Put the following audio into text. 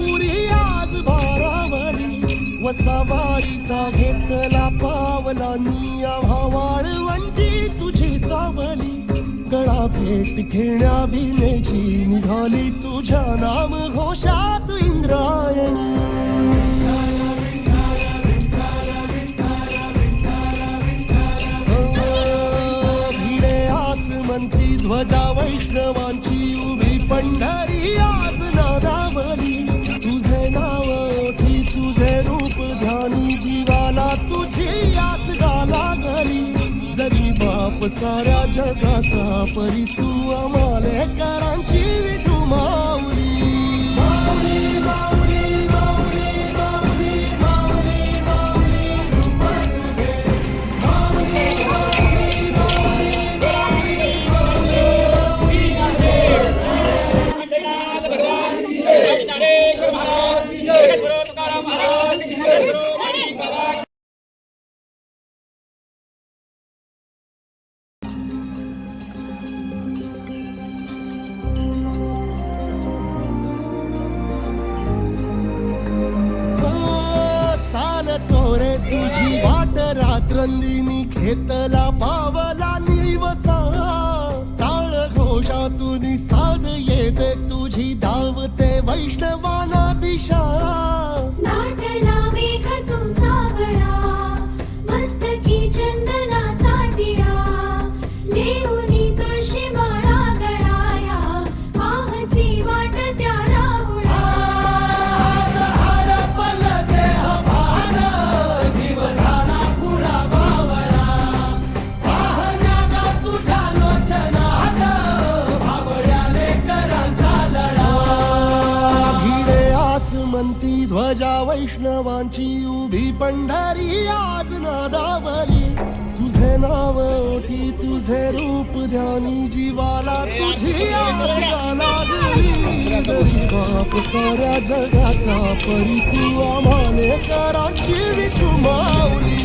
पुरी आज भारावली वसावारीचा घेतला पावला निया वाळवंटी तुझी सावली गळा भेट घेण्या भिनेची निघाली तुझ्या नाम घोषात इंद्रायणी म्हणती ध्वजा वैष्णवांची उभी पंढरी आज नादावली तुझे नाव ओठी तुझे रूप ध्यानी जीवाला तुझी आज गाला गली जरी बाप साऱ्या जगाचा परी तू आम्हाले करांची विठू माऊली माऊली माऊली माऊली माऊली माऊली माऊली रूप तुझे माऊली रे तुझी वाट रात्रंदिनी घेतला पावला निवसा टाळ घोषातून साध येते तुझी धावते वैष्णवाना दिशा नाटला मेघ तू सावळा मस्तकी चंदनाचा टिळा लेऊनी तुळशी माळा गळाया पाहसी वाट त्या राहुळा म्हणती ध्वजा वैष्णवांची उभी पंढरी आज नादावली तुझे नाव ओठी तुझे रूप ध्यानी जीवाला तुझी आज लागली जरी बाप साऱ्या जगाचा परी तू आम्हाले करांची विठू माऊली